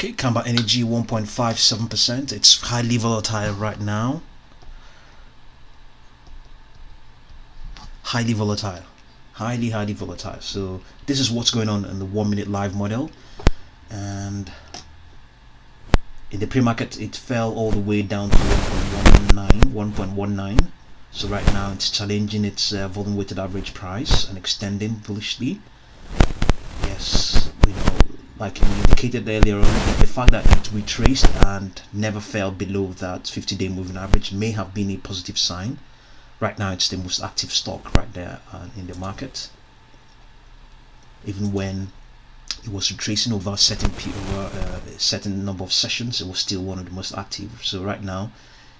Okay, Kamba Energy 1.57%. It's highly volatile right now. Highly volatile. Highly volatile. So this is what's going on in the 1 minute live model. And in the pre-market it fell all the way down to 1.19. So right now it's challenging its volume weighted average price and extending bullishly. Yes, we know, like we indicated earlier on, the fact that it retraced and never fell below that 50-day moving average may have been a positive sign. Right now it's the most active stock right there in the market. Even when it was retracing over a certain number of sessions, it was still one of the most active. So right now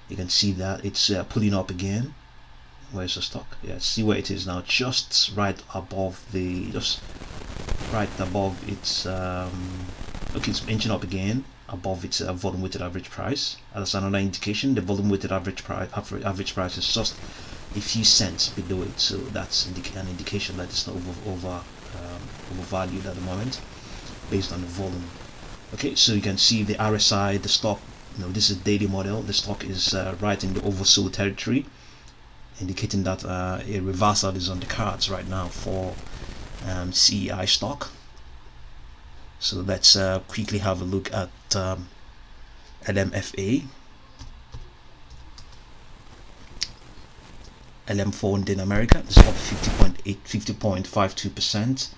you can see that it's pulling up again. Where's the stock? Yeah, see where it is now, just right above its okay, it's inching up again above its volume weighted average price. That's another indication. The volume weighted average price is just a few cents below it, so that's an indication that it's not overvalued at the moment based on the volume. Okay, so you can see the RSI, the stock, this is daily model, the stock is right in the oversold territory, indicating that a reversal is on the cards right now for CEI stock. So let's quickly have a look at Lmfa, Lmfa in America. It's up 50.52%.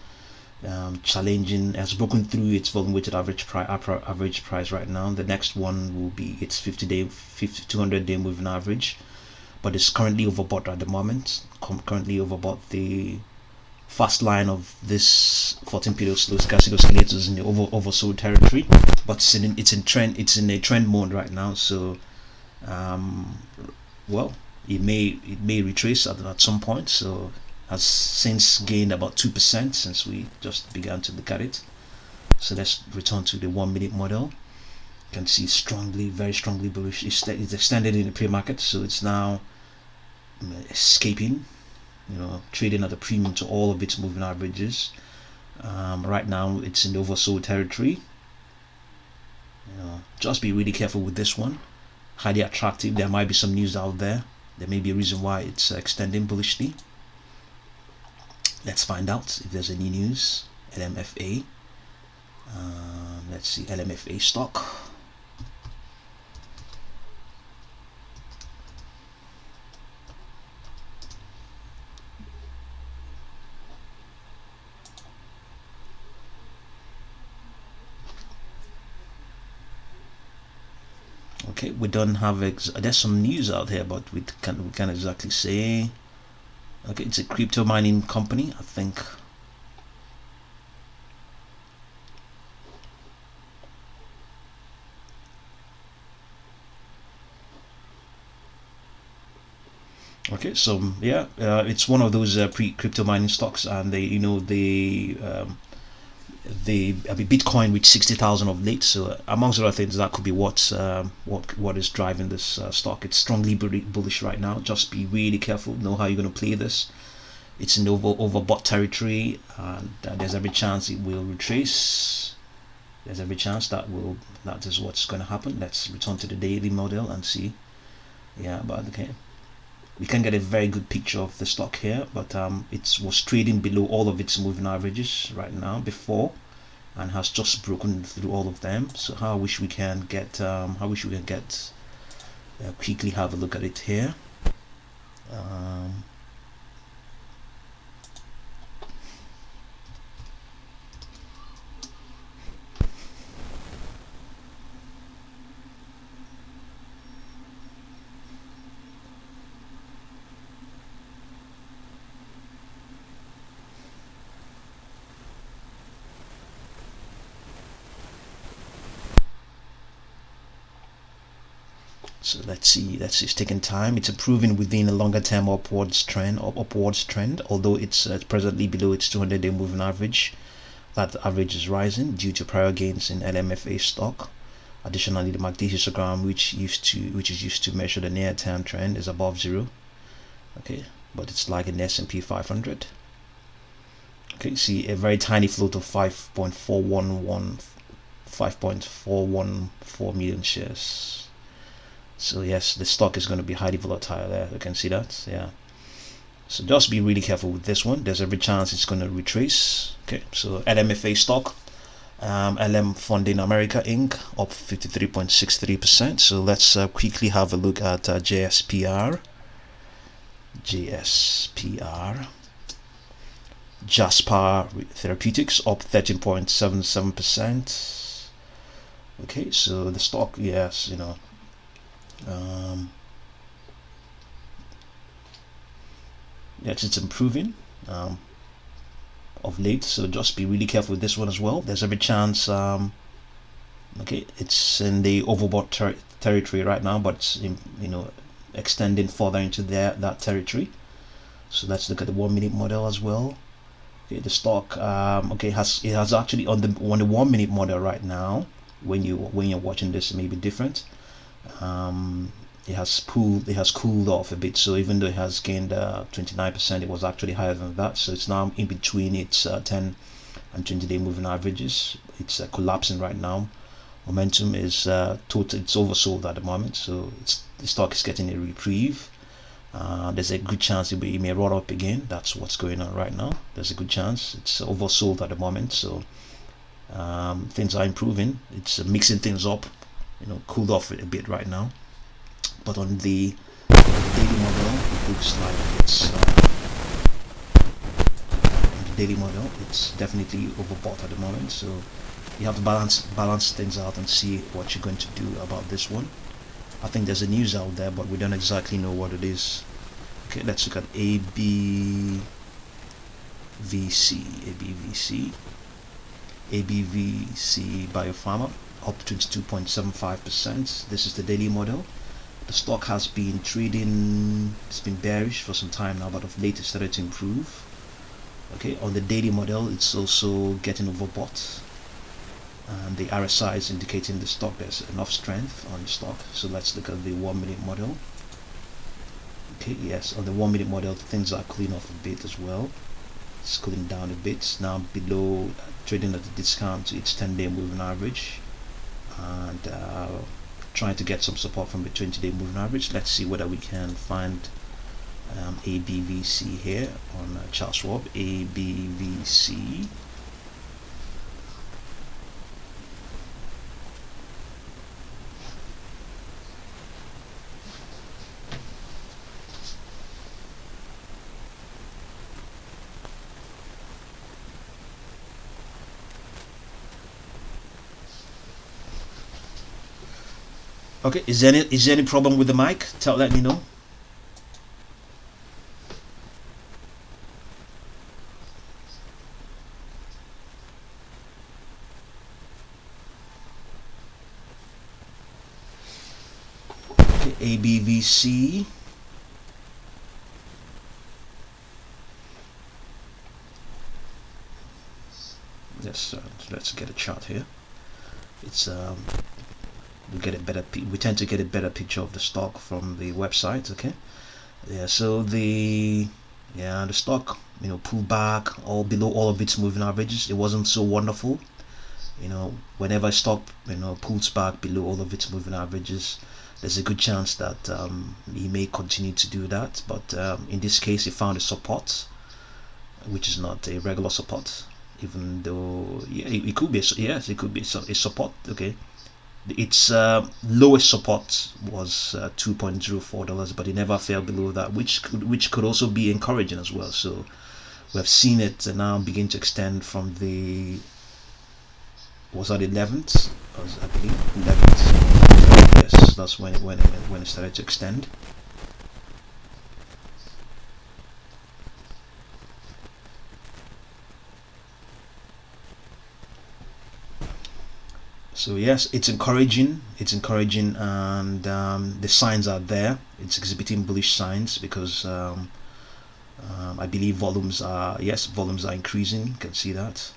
Challenging, has broken through its volume weighted average price right now. The next one will be its 200-day moving average, but it's currently overbought at the moment. Currently overbought. The fast line of this 14-period slow stochastic oscillator is in the oversold territory, but it's in a trend mode right now. So well, it may retrace at some point. So has since gained about 2% since we just began to look at it. So let's return to the 1 minute model. You can see very strongly bullish. It's extended in the pre-market, so it's now escaping, trading at a premium to all of its moving averages. Right now it's in the oversold territory. Just be really careful with this one. Highly attractive. There might be some news out there. There may be a reason why it's extending bullishly. Let's find out if there's any news. Lmfa. Let's see, Lmfa stock. Okay, we don't have there's some news out here, but we can't exactly say. Okay, it's a crypto mining company, I think. Okay, so yeah, it's one of those crypto mining stocks, and Bitcoin reached 60,000 of late. So amongst other things, that could be what is driving this stock. It's strongly bullish right now. Just be really careful. Know how you're going to play this. It's in the overbought territory, and there's every chance it will retrace. There's every chance that is what's going to happen. Let's return to the daily model and see. Yeah, but okay, we can get a very good picture of the stock here, but it was trading below all of its moving averages right now before, and has just broken through all of them. So how I wish we can get quickly have a look at it here. So let's see, it's taking time. It's improving within a longer term upwards trend, although it's presently below its 200-day moving average. That average is rising due to prior gains in Lmfa stock. Additionally, the MACD histogram, which is used to measure the near term trend, is above 0. Okay, but it's lagging the S&P 500. Okay, see a very tiny float of 5.4115 5.414 million shares. So yes, the stock is going to be highly volatile there. You can see that. Yeah, so just be really careful with this one. There's every chance it's going to retrace. Okay, so Lmfa stock, LM Funding America Inc. up 53.63%. so let's quickly have a look at Jspr. Jspr Therapeutics up 13.77%. okay, so the stock, yes, yes, it's improving of late, so just be really careful with this one as well. There's every chance okay, it's in the overbought territory right now, but it's extending further into that territory. So let's look at the 1 minute model as well. Okay, the stock okay, it has actually on the 1 minute model right now. When you're watching this, it may be different. It has cooled off a bit, so even though it has gained 29%, it was actually higher than that. So it's now in between its 10 and 20-day moving averages. It's collapsing right now. Momentum is total, it's oversold at the moment, so the stock is getting a reprieve. There's a good chance it may roll up again. That's what's going on right now. There's a good chance it's oversold at the moment, so things are improving. It's mixing things up, cooled off a bit right now. But on the daily model, it looks like it's on the daily model, it's definitely overbought at the moment. So you have to balance things out and see what you're going to do about this one. I think there's a news out there, but we don't exactly know what it is. Okay, let's look at Abvc. Abvc Biopharma up 22.75%. This is the daily model. The stock has been trading, it's been bearish for some time now, but of late it started to improve. Okay, on the daily model, it's also getting overbought, and the RSI is indicating the stock there's enough strength on the stock. So let's look at the 1 minute model. Okay, yes, on the 1 minute model, things are cooling off a bit as well. It's cooling down a bit now, below, trading at a discount to its 10-day moving average, and trying to get some support from the 20-day moving average. Let's see whether we can find Abvc here on Charles Schwab. Abvc. Okay, is there any problem with the mic? Let me know. Okay, Abvc. Let's get a chart here. It's we tend to get a better picture of the stock from the website. Okay, yeah, so the stock pulled back all below all of its moving averages. It wasn't so wonderful. Whenever a stock pulls back below all of its moving averages, there's a good chance that he may continue to do that. But in this case, he found a support, which is not a regular support, even though it could be it could be a support. Okay, its lowest support was $2.04, but it never fell below that, which could also be encouraging as well. So we have seen it now begin to extend from the 11th, I believe 11th. Yes, that's when it started to extend. So yes, it's encouraging, and the signs are there. It's exhibiting bullish signs because I believe volumes are increasing. You can see that.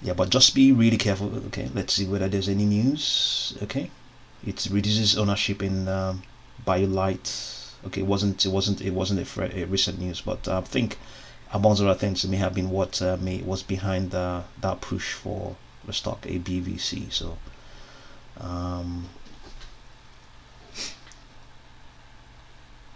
Yeah, but just be really careful. Okay, let's see whether there's any news. Okay, it reduces ownership in BioLite. Okay, it wasn't a recent news, but I think amongst other things, it may have been what was behind that push for the stock ABVC. So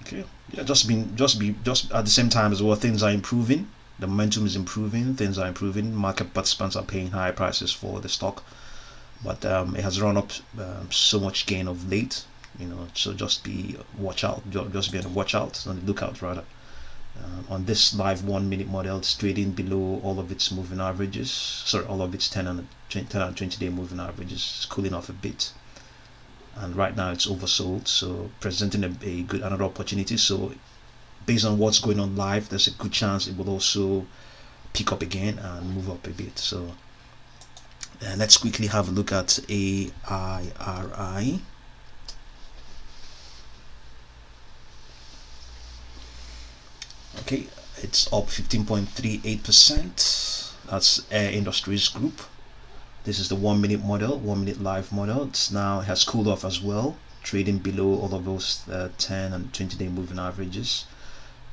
okay, yeah, just at the same time as well, things are improving. The momentum is improving, things are improving, market participants are paying high prices for the stock, but it has run up so much gain of late, so just be watch out, just be on the watch out, on the lookout rather. On this live 1 minute model, it's trading below all of its moving averages, sorry, all of its 10 and 20 day moving averages. It's cooling off a bit, and right now it's oversold, so presenting a good another opportunity. So based on what's going on live, there's a good chance it will also pick up again and move up a bit. So let's quickly have a look at AIRI. Okay, it's up 15.38%. That's Air Industries Group. This is the 1 minute model, 1 minute live model. It has cooled off as well, trading below all of those 10 and 20 day moving averages.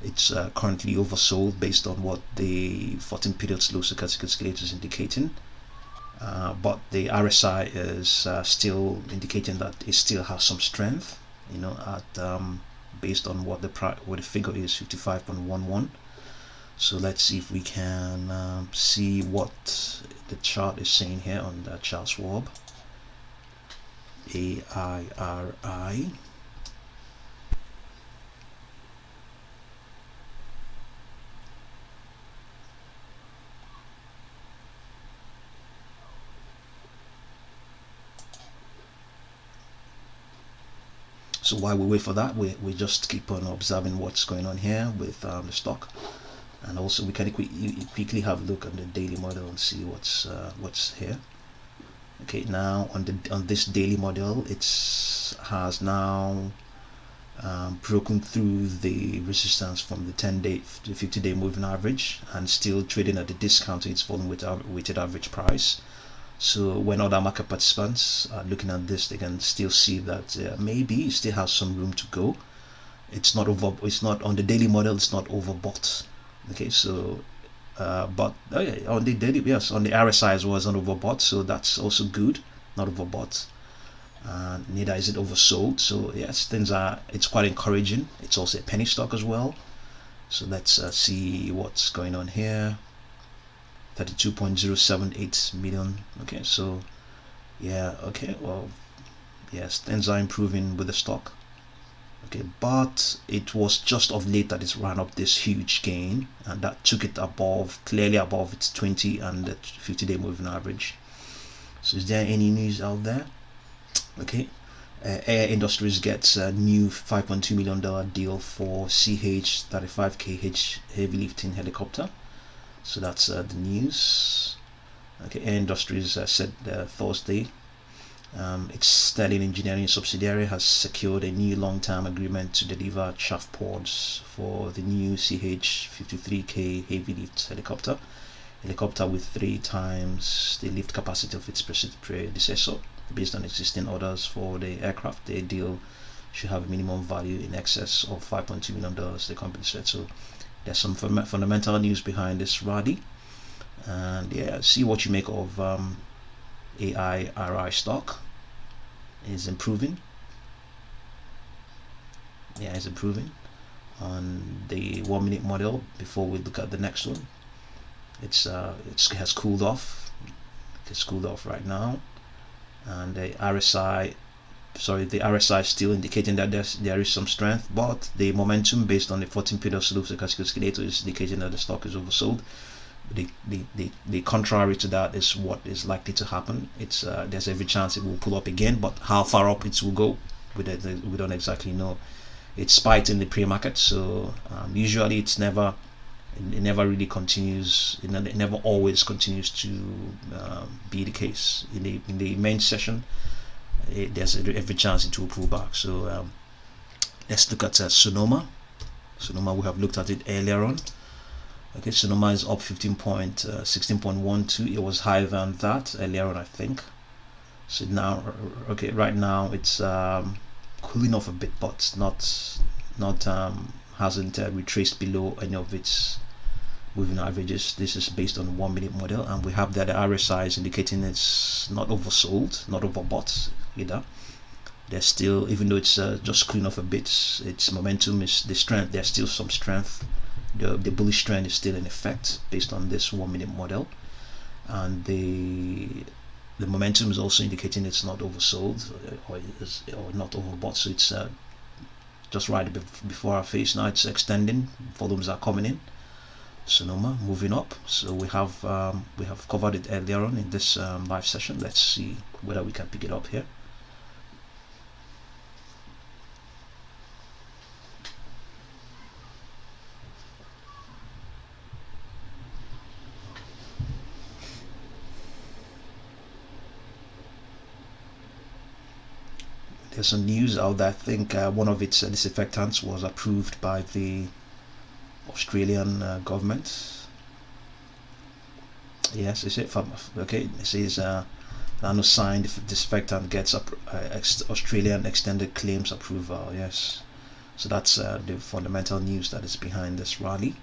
It's currently oversold based on what the 14 period slow stochastic oscillator is indicating, but the RSI is still indicating that it still has some strength, at based on what the figure is, 55.11. So let's see if we can see what the chart is saying here on the Charles Schwab. AIRI. So while we wait for that, we just keep on observing what's going on here with the stock, and also we can quickly have a look at the daily model and see what's here. Okay, now on this daily model, it has now broken through the resistance from the 10-day, the 50-day moving average, and still trading at a discount to its volume weighted average price. So when other market participants are looking at this, they can still see that maybe it still has some room to go. It's not on the daily model, it's not overbought. Okay, so but on the daily, yes, on the RSI as well, it's not overbought, so that's also good, not overbought. Neither is it oversold. So yes, it's quite encouraging. It's also a penny stock as well. So let's see what's going on here. 32.078 million. Okay, so yeah, okay, well, yes, things are improving with the stock. Okay, but it was just of late that it ran up this huge gain, and that took it clearly above its 20 and the 50-day moving average. So is there any news out there? Okay, Air Industries gets a new $5.2 million deal for CH-35KH heavy lifting helicopter. So that's the news. Okay, Air Industries said Thursday its Sterling Engineering subsidiary has secured a new long-term agreement to deliver shaft pods for the new CH-53K heavy lift helicopter with 3 times the lift capacity of its predecessor. Based on existing orders for the aircraft, the deal should have a minimum value in excess of $5.2 million, the company said. So there's some fundamental news behind this rally, and yeah, see what you make of AIRI stock. Is improving. Yeah, it's improving on the 1 minute model. Before we look at the next one, it has cooled off. It's cooled off right now, and the RSI is still indicating that there is some strength, but the momentum based on the 14 period slow stochastic oscillator is indicating that the stock is oversold. The contrary to that is what is likely to happen. There's every chance it will pull up again, but how far up it will go, we don't exactly know. It's spiked in the pre-market, so usually it never really continues. It never always continues to be the case. In the main session, there's every chance it will pull back. So let's look at Sonoma. We have looked at it earlier on. Okay, Sonoma is up 16.12. It was higher than that earlier on, I think. So now, okay, right now it's cooling off a bit, but not hasn't retraced below any of its moving averages. This is based on 1 minute model, and we have that the RSI is indicating it's not oversold, not overbought either. There's still, even though it's just cooling off a bit, its momentum is the strength. There's still some strength. The bullish trend is still in effect based on this 1 minute model, and the momentum is also indicating it's not oversold or not overbought. So it's just right before our face now. It's extending. Volumes are coming in. Sonoma moving up. So we have covered it earlier on in this live session. Let's see whether we can pick it up here. There's some news out there. I think one of its disinfectants was approved by the Australian government. Yes, is it? Okay, it says nanosine disinfectant gets Australian extended claims approval. Yes, so that's the fundamental news that is behind this rally.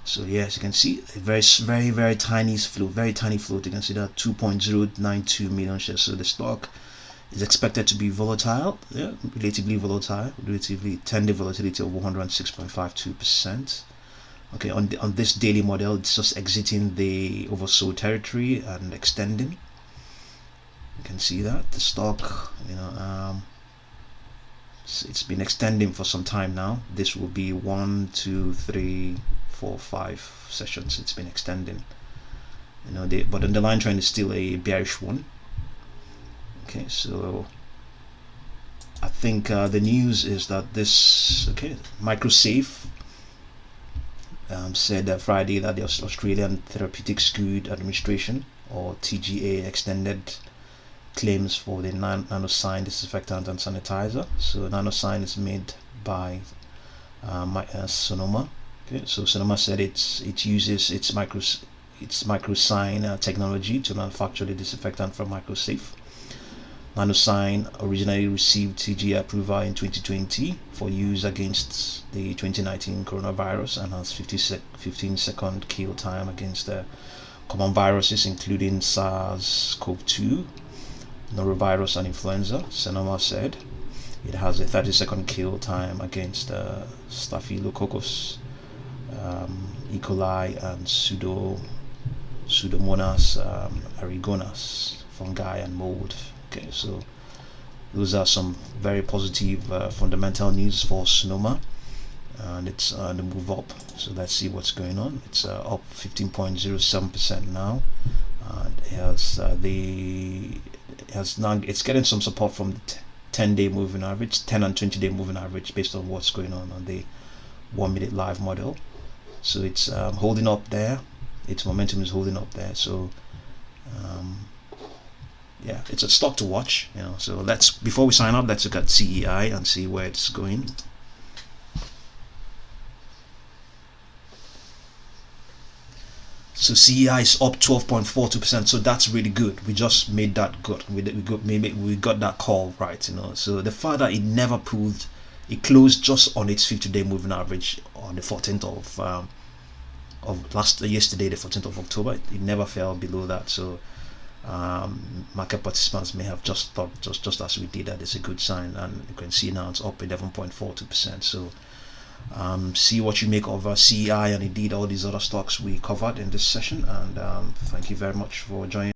So yes, you can see a very tiny float. You can see that 2.092 million shares. So the stock is expected to be volatile, relatively volatile, 10-day volatility of 106.52%. Okay, on this daily model, it's just exiting the oversold territory and extending. You can see that the stock, it's been extending for some time now. This will be 1, 2, 3, 4, 5 sessions. It's been extending, but the underlying trend is still a bearish one. Okay, so I think the news is that this MicroSafe said Friday that the Australian Therapeutics Good Administration, or TGA, extended claims for the nanosine disinfectant and sanitizer. So nanosine is made by Sonoma. Okay, so Sonoma said it uses its microsine technology to manufacture the disinfectant from MicroSafe. Nanosine originally received TGA approval in 2020 for use against the 2019 coronavirus and has 15-second kill time against common viruses including SARS-CoV-2, norovirus, and influenza. Sonoma said it has a 30-second kill time against Staphylococcus, E. coli, and Pseudomonas aeruginosa fungi and mold. Okay, so those are some very positive fundamental news for Sonoma, and it's on the move up. So let's see what's going on. It's up 15.07% now, and it's getting some support from the 10-day moving average, 10 and 20-day moving average, based on what's going on the 1 minute live model. So it's holding up there. Its momentum is holding up there. So yeah, it's a stock to watch. So before we sign up, let's look at CEI and see where it's going. So CEI is up 12.42%. So that's really good. We just made that good. We got that call right. So the fact that it never pulled, it closed just on its 50-day moving average on the 14th of yesterday, the 14th of October. It never fell below that. So market participants may have just thought, just as we did, that it's a good sign, and you can see now it's up 11.42%. So see what you make of CEI and indeed all these other stocks we covered in this session, and thank you very much for joining.